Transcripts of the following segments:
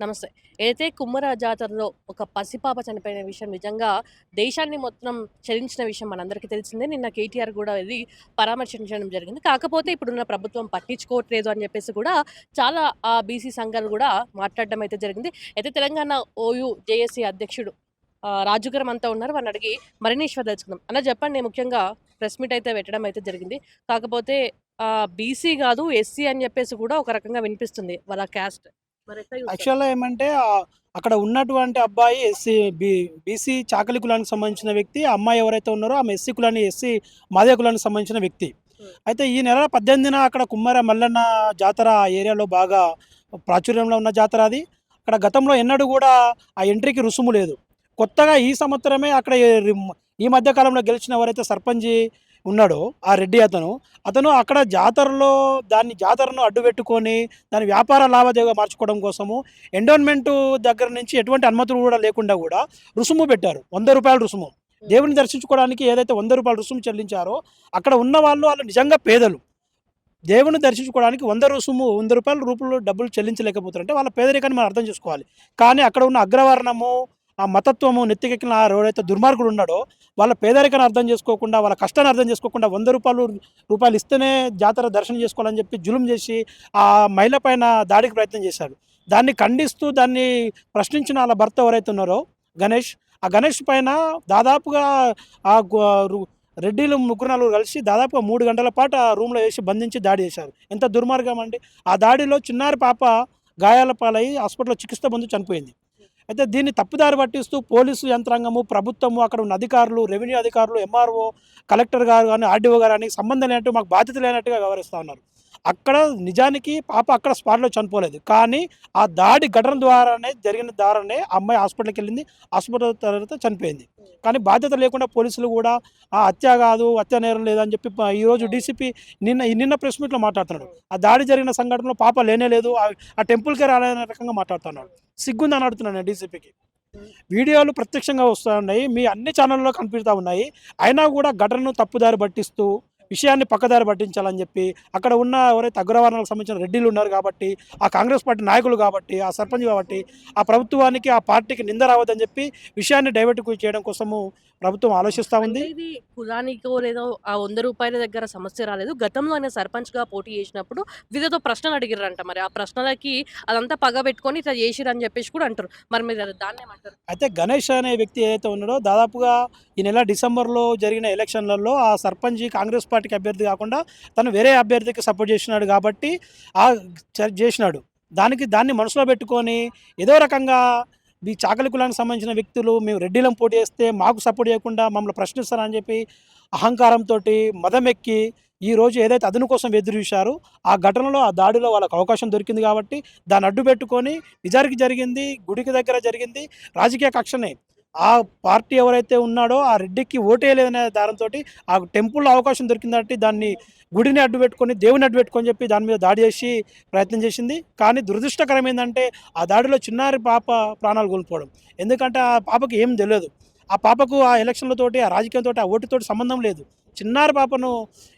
నమస్తే. ఏదైతే కుమ్మర జాతరలో ఒక పసిపాప చనిపోయిన విషయం నిజంగా దేశాన్ని మొత్తం చలించిన విషయం మనందరికీ తెలిసిందే. నిన్న కేటీఆర్ గూడా వెళ్లి పరామర్శించడం జరిగింది. కాకపోతే ఇప్పుడున్న ప్రభుత్వం పట్టించుకోవట్లేదు అని జెప్పేసి కూడా చాలా బీసీ సంఘాలు గూడా మాట్లాడడం అయితే జరిగింది. అయితే తెలంగాణ ఓయూ జేఏసీ అధ్యక్షుడు రాజు గారు మనతో ఉన్నారు. వారిని అడిగి మరిన్ని విషయాలు తెలుసుకుందాం. అన్న చెప్పండి, ముఖ్యంగా ప్రెస్ మీట్ అయితే పెట్టడం అయితే జరిగింది. కాకపోతే బీసీ గాదు ఎస్సీ అని జెప్పేసి కూడా ఒక రకంగా వినిపిస్తుంది వాళ్ళ క్యాస్ట్. మరెట్లా చూస్తారు? యాక్చువల్‌గా ఏమంటే అక్కడ ఉన్నటువంటి అబ్బాయి బీసీ చాకలి కులానికి సంబంధించిన వ్యక్తి. ఆ అమ్మాయి ఎవరైతే ఉన్నారో ఆమె ఎస్సీ మాదిగ కులానికి సంబంధించిన వ్యక్తి. హ్మ్. అయితే ఈ నెల 18న అక్కడ కుమ్మర మల్లన్న జాతర ఆ ఏరియాలో బాగా ప్రాచుర్యంలో ఉన్న జాతర అది. అక్కడ గతంలో ఎన్నడూ గూడా ఆ ఎంట్రీకి రుసుము లేదు. కొత్తగా ఈ సంవత్సరమే అక్కడ ఈ మధ్య కాలంలో గెలిచిన ఎవరైతే సర్పంచి ఉన్నాడో ఆ రెడ్డి అతను అక్కడ జాతరను అడ్డుపెట్టుకొని దాన్ని వ్యాపార లావాదేవీగా మార్చుకోవడం కోసము ఎండోన్మెంట్ దగ్గర నుంచి ఎటువంటి అనుమతులు కూడా లేకుండా కూడా రుసుము పెట్టారు. రూ. 100 రుసుము. హ్మ్. దేవుని దర్శించుకోవడానికి ఏదైతే రూ. 100 రుసుము చెల్లించారో అక్కడ ఉన్న వాళ్ళు నిజంగా పేదలు. దేవుని దర్శించుకోవడానికి రూ. 100 డబ్బులు చెల్లించలేకపోతారు. అంటే వాళ్ళ పేదరికాన్ని మనం అర్థం చేసుకోవాలి. కానీ అక్కడ ఉన్న అగ్రవర్ణము, ఆ మతత్వము నెత్తికెక్కిన ఎవడైతే దుర్మార్గుడు ఉన్నాడో వాళ్ళ పేదరికాన్ని అర్థం చేసుకోకుండా, వాళ్ళ కష్టాన్ని అర్థం చేసుకోకుండా రూపాయలు ఇస్తేనే జాతర దర్శనం చేసుకోవాలని చెప్పి జులుం చేసి ఆ మహిళ పైన దాడికి ప్రయత్నం చేశాడు. దాన్ని ఖండిస్తూ దాన్ని ప్రశ్నించిన వాళ్ళ భర్త ఎవరైతే ఉన్నారో గణేష్, ఆ గణేష్ పైన దాదాపుగా ఆ గు రు రెడ్డిలు ముగ్గురు నలుగురు కలిసి దాదాపుగా 3 గంటల పాటు ఆ రూమ్‌లో ఏసి బంధించి దాడి చేశారు. ఎంత దుర్మార్గం అండి! ఆ దాడిలో చిన్నారి పాప గాయాల పాలై హాస్పిటల్‌లో చికిత్స పొంది చనిపోయింది. అయితే దీన్ని తప్పుదారి పట్టిస్తూ పోలీసు యంత్రాంగము, ప్రభుత్వము, అక్కడ ఉన్న అధికారులు, రెవెన్యూ అధికారులు, ఎంఆర్ఓ, కలెక్టర్ గారు గాని, ఆర్డీఓ గారు అని సంబంధం లేనట్టు మాకు బాధ్యత లేనట్టుగా వ్యవహరిస్తా ఉన్నారు. అక్కడ నిజానికి పాప అక్కడ స్పాట్‌లో చనిపోలేదు. కానీ ఆ దాడి ఘటన జరిగిన ద్వారానే ఆ అమ్మాయి హాస్పిటల్‌కెళ్ళింది. హాస్పిటల్ తర్వాత చనిపోయింది. కానీ బాధ్యత లేకుండా పోలీసులు కూడా హత్య కాదు, హత్య నేరం లేదని చెప్పి ఈరోజు అవును. డీసీపీ నిన్న ప్రెస్ మీట్‌లో మాట్లాడుతున్నాడు. ఆ దాడి జరిగిన సంఘటనలో పాప లేనే లేదు. ఆ టెంపుల్‌కే రాలేదనే రకంగా మాట్లాడుతున్నాడు. సిగ్గుందని అడుగుతున్నాను నేను డీసీపీకి. హ్మ్. వీడియోలు ప్రత్యక్షంగా వస్తా ఉన్నాయి. మీ అన్ని ఛానెల్‌లో కనిపిస్తా ఉన్నాయి. అయినా కూడా ఘటనను తప్పుదారి పట్టిస్తూ, విషయాన్ని పక్కదారి పట్టించాలని చెప్పి, అక్కడ ఉన్న ఎవరైతే అగ్రవర్ణాలకు సంబంధించిన రెడ్డిలు ఉన్నారు కాబట్టి, ఆ కాంగ్రెస్ పార్టీ నాయకులు కాబట్టి, ఆ సర్పంచ్ కాబట్టి, ఆ ప్రభుత్వానికి, ఆ పార్టీకి నింద రావద్దని చెప్పి, విషయాన్ని డైవర్ట్ చేయడం కోసము ప్రభుత్వం ఆలోచిస్తా అంటే ఉంది. ఇది కులానికో లేదో ఆ రూ. 100 దగ్గర సమస్య రాలేదు. గతంలో ఆయన సర్పంచ్‌గా పోటీ చేసినప్పుడు వివిధ ప్రశ్నలు అడిగిర్రంట. మరి ఆ ప్రశ్నలకి అదంతా పగబెట్టుకొని ఇట్లా చేసిర్రని చెప్పేసి కూడా అంటారు. మరి మీరు దాన్నేమంటారు? అయితే గణేష్ అనే వ్యక్తి ఏదైతే ఉన్నాడో దాదాపుగా ఈ నెల డిసెంబర్‌లో జరిగిన ఎలక్షన్‌లలో ఆ సర్పంచ్ కాంగ్రెస్ పార్టీకి అభ్యర్థి కాకుండా తను వేరే అభ్యర్థికి సపోర్ట్ చేసినాడు కాబట్టి ఆహ్, చేసినాడు. దాన్ని మనసులో పెట్టుకొని ఏదో రకంగా ఈ చాకలి కులానికి సంబంధించిన వ్యక్తులు మేము రెడ్డిలం పోటీ చేస్తే మాకు సపోర్ట్ చేయకుండా మమ్మల్ని ప్రశ్నిస్తారని చెప్పి అహంకారంతోటి మదమెక్కి ఈరోజు ఏదైతే అదును కోసం ఎదురు చూశారో ఆ ఘటనలో, ఆ దాడిలో వాళ్ళకి అవకాశం దొరికింది కాబట్టి దాన్ని అడ్డు పెట్టుకొని నిజానికి జరిగింది, గుడికి దగ్గర జరిగింది రాజకీయ కక్షనే. ఆ పార్టీ ఎవరైతే ఉన్నాడో ఆ రెడ్డికి ఓటేయలేదనే దారంతోటి ఆ టెంపుల్‌లో అవకాశం దొరికింది కాబట్టి దాన్ని గుడిని అడ్డుపెట్టుకొని, దేవుడిని అడ్డుపెట్టుకొని చెప్పి దాని మీద దాడి చేసి ప్రయత్నం చేసింది. కానీ దురదృష్టకరం ఏందంటే ఆ దాడిలో చిన్నారి పాప ప్రాణాలు కోల్పోవడం. ఎందుకంటే ఆ పాపకి ఏం తెలవదు. ఆ పాపకు ఆ ఎలక్షన్‌లతోటి, ఆ రాజకీయంతోటి, ఆ ఓటుతోటి సంబంధం లేదు. చిన్నారి పాపను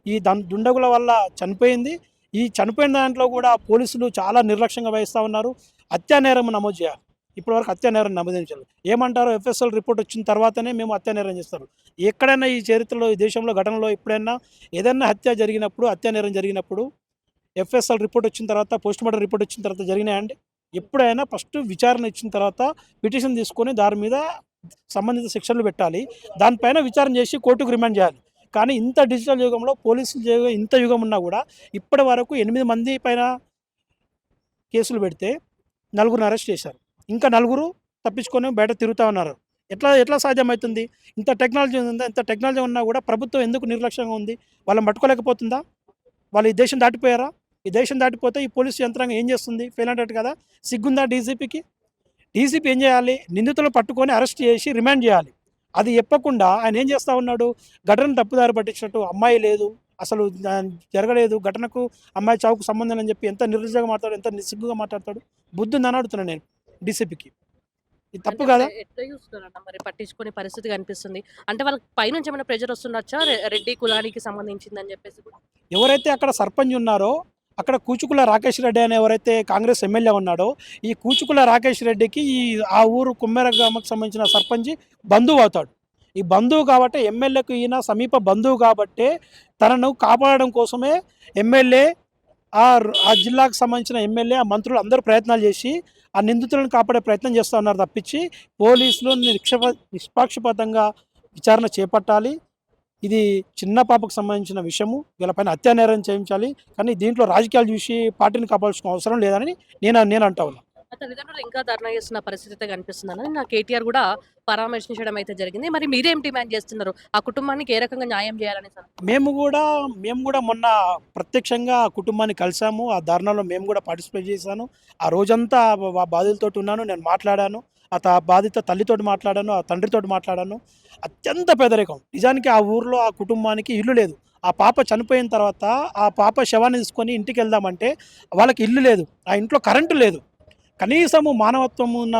ఈ దుండగుల వల్ల చనిపోయింది. ఈ చనిపోయిన దాంట్లో కూడా పోలీసులు చాలా నిర్లక్ష్యంగా వహిస్తా ఉన్నారు. హత్యా నేరం నమోదు చేయాలి. ఇప్పటివరకు హత్యా నేరం నమోదించలేదు. ఏమంటారు ఎఫ్ఎస్ఎల్ రిపోర్ట్ వచ్చిన తర్వాతనే మేము హత్యా నేరం చేస్తారు. ఎక్కడైనా ఈ చరిత్రలో, ఈ దేశంలో ఘటనలో ఎప్పుడైనా ఏదైనా హత్యా నేరం జరిగినప్పుడు ఎఫ్ఎస్ఎల్ రిపోర్ట్ వచ్చిన తర్వాత, పోస్ట్‌మార్టం రిపోర్ట్ వచ్చిన తర్వాత జరిగినాయండి? ఎప్పుడైనా ఫస్ట్ విచారణ ఇచ్చిన తర్వాత పిటిషన్ తీసుకొని దాని మీద సంబంధిత శిక్షలు పెట్టాలి. దానిపైన విచారణ చేసి కోర్టుకు రిమాండ్ చేయాలి. కానీ ఇంత డిజిటల్ యుగంలో పోలీసుల ఇంత యుగం ఉన్నా కూడా ఇప్పటి వరకు 8 మంది పైన కేసులు పెడితే నలుగురిని అరెస్ట్ చేశారు. ఇంకా నలుగురు తప్పించుకొని బయట తిరుగుతా ఉన్నారు. ఎట్లా ఎట్లా సాధ్యమవుతుంది? ఇంత టెక్నాలజీ ఉన్నా కూడా ప్రభుత్వం ఎందుకు నిర్లక్ష్యంగా ఉంది? వాళ్ళని పట్టుకోలేకపోతుందా? వాళ్ళు ఈ దేశం దాటిపోయారా? ఈ దేశం దాటిపోతే ఈ పోలీస్ యంత్రాంగం ఏం చేస్తుంది? ఫెయిల్ అన్నట్టు కదా! సిగ్గుందా డీజీపీకి? డీసీపీ ఏం చేయాలి? నిందితులను పట్టుకొని అరెస్ట్ చేసి రిమాండ్ చేయాలి. అది చెప్పకుండా ఆయన ఏం చేస్తా ఉన్నాడు? ఘటనను తప్పుదారి పట్టించినట్టు అమ్మాయి లేదు, అసలు జరగలేదు, ఘటనకు అమ్మాయి చావుకు సంబంధం లేదని చెప్పి ఎంత నిర్లజ్జగా మాట్లాడతాడు, ఎంత నిస్సిగ్గుగా మాట్లాడతాడు. బుద్ధుందని అడుగుతున్నాను నేను డీసీపీకి. ఇది తప్పు అంటే మరి కాదా? ఎట్లా చూస్తున్నారన్న మరి పట్టించుకునే పరిస్థితి కనిపిస్తుంది. అంటే వాళ్ళకి పైనుంచి ఏమైనా ప్రెషర్ వస్తుండొచ్చా? రెడ్డి కులానికి సంబంధించిందని చెప్పేసి కూడా? ఎవరైతే అక్కడ సర్పంచ్ ఉన్నారో అక్కడ కూచుకుల రాకేష్ రెడ్డి అనే ఎవరైతే కాంగ్రెస్ ఎమ్మెల్యే ఉన్నాడో, ఈ కూచుకుల రాకేష్ రెడ్డికి ఆ ఊరు కుమ్మెర గ్రామంకి సంబంధించిన సర్పంచ్ బంధువు అవుతాడు. ఈ బంధువు కాబట్టి ఎమ్మెల్యేకు ఈయన సమీప బంధువు కాబట్టే తనను కాపాడడం కోసమే ఎమ్మెల్యే ఆ జిల్లాకు సంబంధించిన ఎమ్మెల్యే, ఆ మంత్రులు అందరూ ప్రయత్నాలు చేసి ఆ నిందితులను కాపాడే ప్రయత్నం చేస్తూ ఉన్నారు తప్పించి పోలీసులు నిష్పాక్షపాతంగా విచారణ చేపట్టాలి. ఇది చిన్న పాపకు సంబంధించిన విషయము. వీళ్ళపైన హత్యానేరం చేయించాలి. కానీ దీంట్లో రాజకీయాలు చూసి పార్టీని కాపాడాల్సిన అవసరం లేదని నేను అంటా ఉన్నా. ఆ తల్లిదండ్రులు ఇంకా ధర్నా చేస్తున్న పరిస్థితి అయితే కనిపిస్తుందని నా కేటీఆర్ కూడా పరామర్శించడం అయితే జరిగింది. మరి మీరేం డిమాండ్ చేస్తున్నారు? ఆ కుటుంబానికి ఏ రకంగా న్యాయం చేయాలని సార్? మేము కూడా మొన్న ప్రత్యక్షంగా ఆ కుటుంబాన్ని కలిసాము. ఆ ధర్నాలో మేము కూడా పార్టిసిపేట్ చేశాను. ఆ రోజంతా ఆ బాధితులతోటి ఉన్నాను. నేను మాట్లాడాను. బాధిత తల్లితోటి మాట్లాడాను. ఆ తండ్రితోటి మాట్లాడాను. అత్యంత పేదరికం. నిజానికి ఆ ఊర్లో ఆ కుటుంబానికి ఇల్లు లేదు. ఆ పాప చనిపోయిన తర్వాత ఆ పాప శవాన్ని తీసుకొని ఇంటికెళ్దామంటే వాళ్ళకి ఇల్లు లేదు. ఆ ఇంట్లో కరెంటు లేదు. కనీసము మానవత్వం ఉన్న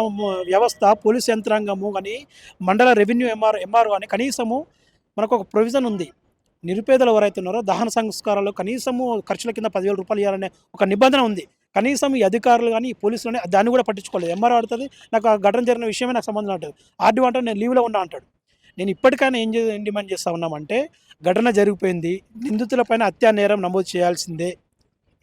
వ్యవస్థ, పోలీస్ యంత్రాంగము గాని, మండల రెవెన్యూ ఎంఆర్ఓ అని కనీసము మనకొక ప్రొవిజన్ ఉంది. నిరుపేదలు ఎవరైతే ఉన్నారో దహన సంస్కారాలు కనీసము ఖర్చుల కింద 10,000 ఇవ్వాలనే ఒక నిబంధన ఉంది. కనీసం ఈ అధికారులు గాని, ఈ పోలీసులు గాని దాన్ని కూడా పట్టించుకోలేదు. ఎంఆర్ఓ అడుగుతది, నాకు ఆ ఘటన జరిగిన విషయమే నాకు సంబంధం అంటది. ఆర్డీఓ అంటాడు, నేను లీవ్‌లో ఉన్నా అంటాడు. నేను ఇప్పటికైనా ఏం డిమాండ్ చేస్తా ఉన్నామంటే, ఘటన జరిగిపోయింది. నిందితులపైన హత్యా నేరం నమోదు చేయాల్సిందే.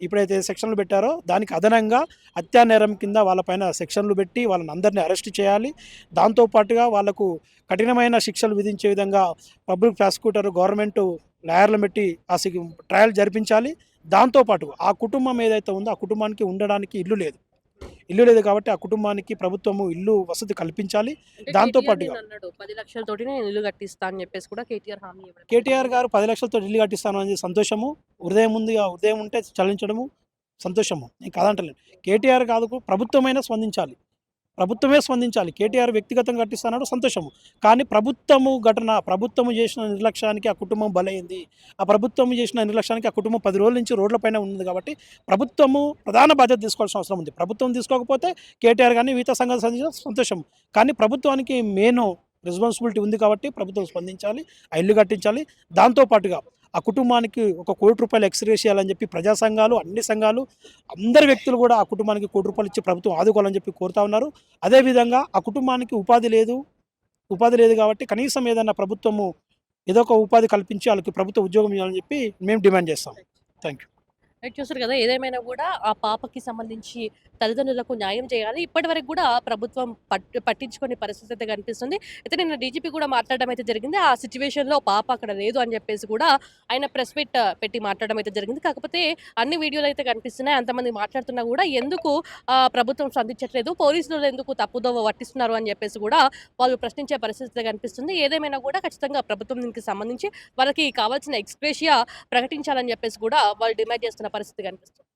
ఇప్పుడైతే సెక్షన్లు పెట్టారో దానికి అదనంగా హత్యా నేరం కింద వాళ్ళపైన సెక్షన్లు పెట్టి వాళ్ళని అందరినీ అరెస్ట్ చేయాలి. దాంతో పాటుగా వాళ్ళకు కఠినమైన శిక్షలు విధించే విధంగా పబ్లిక్ ప్రాసిక్యూటర్, గవర్నమెంట్ లాయర్లను పెట్టి ట్రయల్ జరిపించాలి. దాంతో పాటు ఆ కుటుంబం ఏదైతే ఉందో ఆ కుటుంబానికి ఉండడానికి ఇల్లు లేదు. ఇల్లు లేదు కాబట్టి ఆ కుటుంబానికి ప్రభుత్వము ఇల్లు వసతి కల్పించాలి. అంటే దాంతో కేటీఆర్ పాటుగా నేనన్నాడు 10,00,000తోటి నేను ఇల్లు కట్టిస్తా అని చెప్పేసి కూడా కేటీఆర్ హామీ ఇవ్వడం. కేటీఆర్ గారు 10,00,000తో ఇల్లు కట్టిస్తాను అనేది సంతోషము. ఉదయం ఉంటే చలించడము సంతోషము. నేను కాదంటలేను. కేటీఆర్ కాదు, ప్రభుత్వమైనా స్పందించాలి. ప్రభుత్వమే స్పందించాలి. కేటీఆర్ వ్యక్తిగతంగా కట్టిస్తాన్నాడు సంతోషము. కానీ ప్రభుత్వము చేసిన నిర్లక్ష్యానికి ఆ కుటుంబం బలైంది. ఆ ప్రభుత్వము చేసిన నిర్లక్ష్యానికి ఆ కుటుంబం 10 రోజుల నుంచి రోడ్ల పైన ఉంది కాబట్టి ప్రభుత్వము ప్రధాన బాధ్యత తీసుకోవాల్సిన అవసరం ఉంది. ప్రభుత్వం తీసుకోకపోతే కేటీఆర్ గాని మిగతా సంఘాలు స్పందించడం సంతోషం. కానీ ప్రభుత్వానికి రెస్పాన్సిబిలిటీ ఉంది కాబట్టి ప్రభుత్వం స్పందించాలి. ఆ ఇల్లు కట్టించాలి. దాంతో పాటుగా ఆ కుటుంబానికి ఒక ₹1,00,00,000 ఎక్స్‌గ్రేషియా ఇయ్యాలని చెప్పి ప్రజా సంఘాలు, అన్ని సంఘాలు, అందరి వ్యక్తులు కూడా ఆ కుటుంబానికి ₹1,00,00,000 ఇచ్చి ప్రభుత్వం ఆదుకోవాలని చెప్పి కోరుతా ఉన్నారు. అదేవిధంగా ఆ కుటుంబానికి ఉపాధి లేదు కాబట్టి కనీసం ఏదైనా ప్రభుత్వము ఏదో ఒక ఉపాధి కల్పించి వాళ్ళకి ప్రభుత్వ ఉద్యోగం ఇవ్వాలని చెప్పి మేము డిమాండ్ చేస్తాం. Thank you. రైట్, చూసారు కదా! ఏదేమైనా గూడా ఆ పాపకి సంబంధించి తల్లిదండ్రులకు న్యాయం చేయాలి. ఇప్పటివరకు గూడా ప్రభుత్వం పట్టించుకునే పరిస్థితి అయితే కనిపిస్తుంది. అయితే నిన్న డీజీపీ కూడా మాట్లాడడం అయితే జరిగింది. ఆ సిట్యుయేషన్‌లో పాప అక్కడ లేదు అని చెప్పేసి కూడా ఆయన ప్రెస్ మీట్ పెట్టి మాట్లాడడం అయితే జరిగింది. కాకపోతే అన్ని వీడియోలు అయితే కనిపిస్తున్నాయి. అంతమంది మాట్లాడుతున్నా గూడా ఎందుకు ప్రభుత్వం స్పందించట్లేదు, పోలీసులు ఎందుకు తప్పుదోవ పట్టిస్తున్నారు అని చెప్పేసి కూడా వాళ్ళు ప్రశ్నించే పరిస్థితి అయితే కనిపిస్తుంది. ఏదేమైనా గూడా ఖచ్చితంగా ప్రభుత్వం దీనికి సంబంధించి వాళ్ళకి కావాల్సిన ఎక్స్‌గ్రేషియా ప్రకటించాలని చెప్పేసి కూడా వాళ్ళు డిమాండ్ చేస్తున్న పరిస్థితి కనిపిస్తుంది.